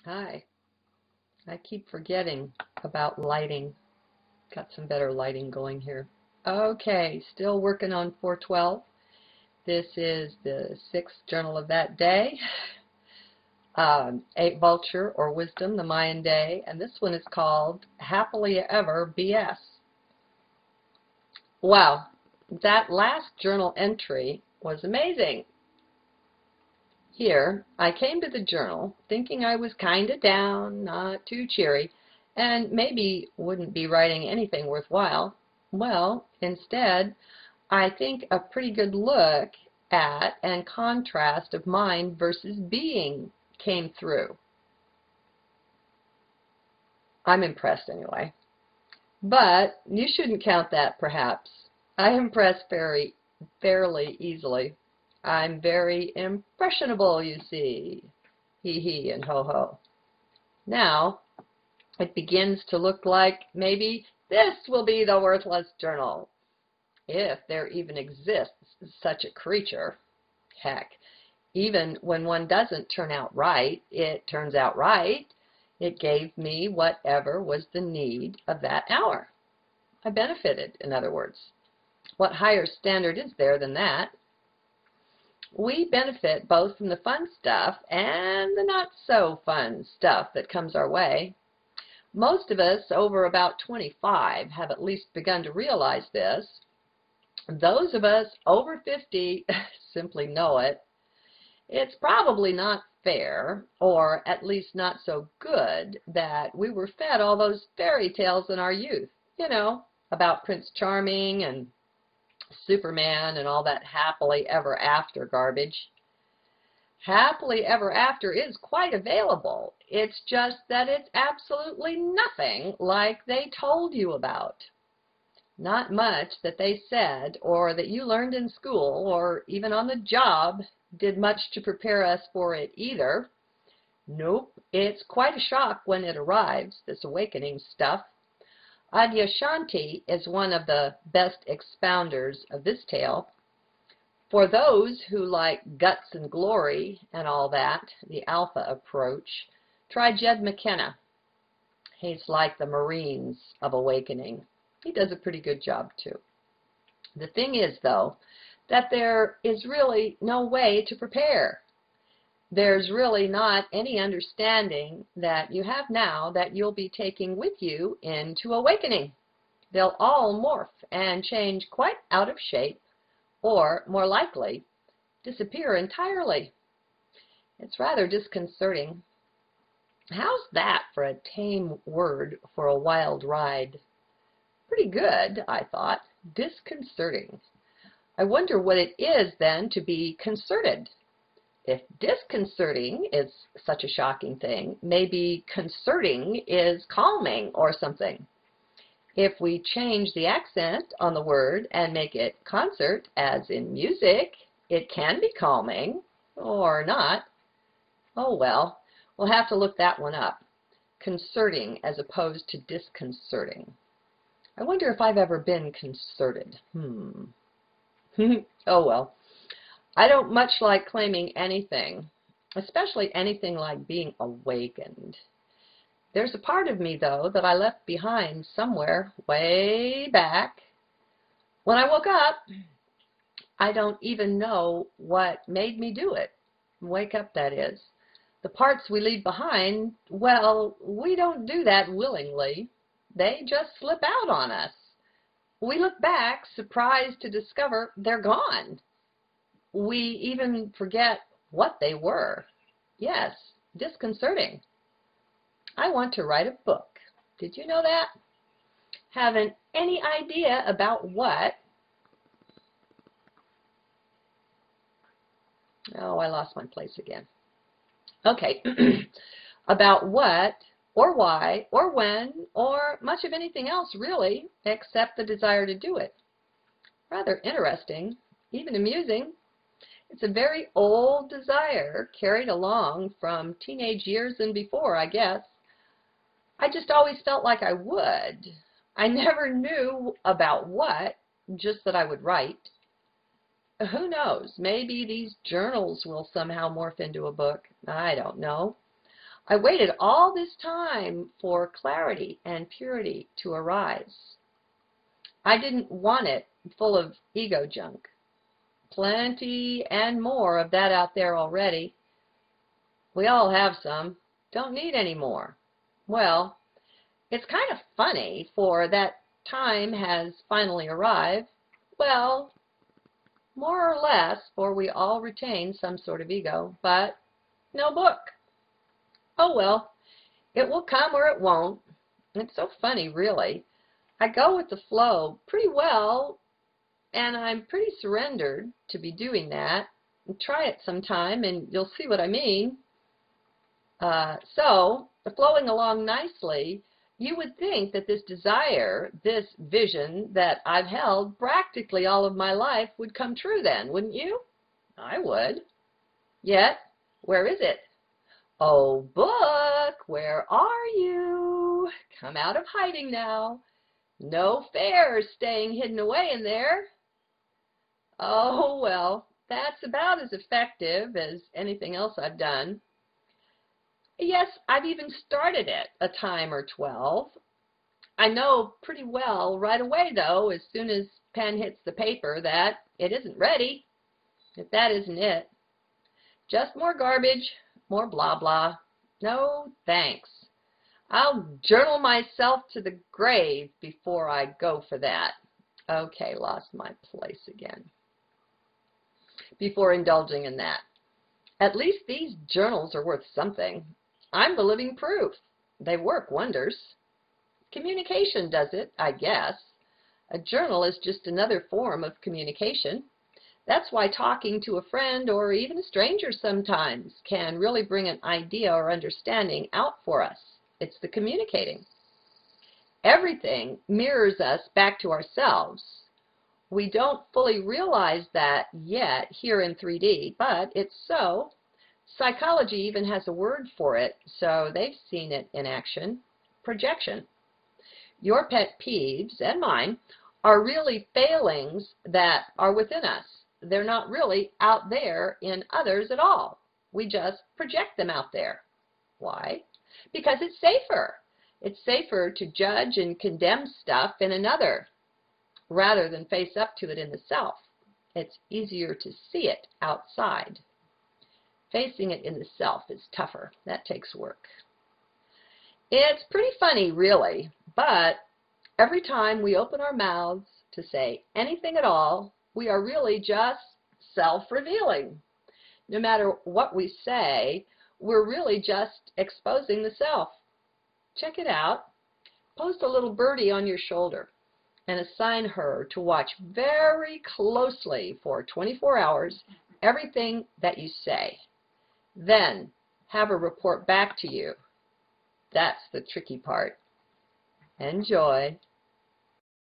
Hi. I keep forgetting about lighting. Got some better lighting going here. Okay, still working on 412. This is the sixth journal of that day. 8 Vulture or Wisdom, the Mayan day, and this one is called Happily Ever BS. Wow, that last journal entry was amazing. Here, I came to the journal thinking I was kinda down, not too cheery, and maybe wouldn't be writing anything worthwhile. Well, instead, I think a pretty good look at and contrast of mind versus being came through. I'm impressed anyway. But you shouldn't count that, perhaps. I impress fairly easily. I'm very impressionable, you see. Hee hee and ho ho. Now, it begins to look like maybe this will be the worthless journal, if there even exists such a creature. Heck, even when one doesn't turn out right, it turns out right. It gave me whatever was the need of that hour. I benefited, in other words. What higher standard is there than that? We benefit both from the fun stuff and the not so fun stuff that comes our way. Most of us over about 25 have at least begun to realize this. Those of us over 50 simply know it. It's probably not fair, or at least not so good, that we were fed all those fairy tales in our youth, about Prince Charming and Superman and all that happily ever after garbage. Happily ever after is quite available. It's just that it's absolutely nothing like they told you about. Not much that they said or that you learned in school or even on the job did much to prepare us for it either. Nope, it's quite a shock when it arrives, this awakening stuff. Adyashanti is one of the best expounders of this tale. For those who like guts and glory and all that, the alpha approach, try Jed McKenna. He's like the Marines of awakening. He does a pretty good job too. The thing is, though, that there is really no way to prepare. There's really not any understanding that you have now that you'll be taking with you into awakening. They'll all morph and change quite out of shape, or, more likely, disappear entirely. It's rather disconcerting. How's that for a tame word for a wild ride? Pretty good, I thought. Disconcerting. I wonder what it is, then, to be concerted. If disconcerting is such a shocking thing, maybe concerting is calming or something. If we change the accent on the word and make it concert, as in music, it can be calming, or not. Oh well, we'll have to look that one up. Concerting as opposed to disconcerting. I wonder if I've ever been concerted. Oh well. I don't much like claiming anything, especially anything like being awakened. There's a part of me, though, that I left behind somewhere way back. When I woke up, I don't even know what made me do it. Wake up, that is. The parts we leave behind, well, we don't do that willingly. They just slip out on us. We look back, surprised to discover they're gone. We even forget what they were. Yes, disconcerting. I want to write a book. Did you know that? Haven't any idea about what. Oh, I lost my place again. Okay. About what, or why, or when, or much of anything else, really, except the desire to do it. Rather interesting, even amusing. It's a very old desire, carried along from teenage years and before, I guess. I just always felt like I would. I never knew about what, just that I would write. Who knows, maybe these journals will somehow morph into a book. I don't know. I waited all this time for clarity and purity to arise. I didn't want it full of ego junk. Plenty and more of that out there already. We all have some. Don't need any more. Well, it's kind of funny, for that time has finally arrived. Well, more or less, for we all retain some sort of ego, but no book. Oh well, it will come or it won't. It's so funny, really. I go with the flow pretty well, and I'm pretty surrendered to be doing that. Try it sometime and you'll see what I mean. So, flowing along nicely, you would think that this desire, this vision that I've held practically all of my life would come true then, wouldn't you? I would. Yet, where is it? Oh, book, where are you? Come out of hiding now. No fair staying hidden away in there. Oh, well, that's about as effective as anything else I've done. Yes, I've even started it a time or 12. I know pretty well right away, though, as soon as pen hits the paper, that it isn't ready, if that isn't it. Just more garbage, more blah blah. No thanks. I'll journal myself to the grave before I go for that. Okay, lost my place again. Before indulging in that. At least these journals are worth something. I'm the living proof. They work wonders. Communication does it, I guess. A journal is just another form of communication. That's why talking to a friend or even a stranger sometimes can really bring an idea or understanding out for us. It's the communicating. Everything mirrors us back to ourselves. We don't fully realize that yet here in 3D, but it's so. Psychology even has a word for it, so they've seen it in action. Projection. Your pet peeves, and mine, are really failings that are within us. They're not really out there in others at all. We just project them out there. Why? Because it's safer. It's safer to judge and condemn stuff in another rather than face up to it in the self. It's easier to see it outside. Facing it in the self is tougher. That takes work. It's pretty funny, really, but every time we open our mouths to say anything at all, we are really just self-revealing. No matter what we say, we're really just exposing the self. Check it out. Post a little birdie on your shoulder and assign her to watch very closely for 24 hours everything that you say. Then have her report back to you. That's the tricky part. Enjoy.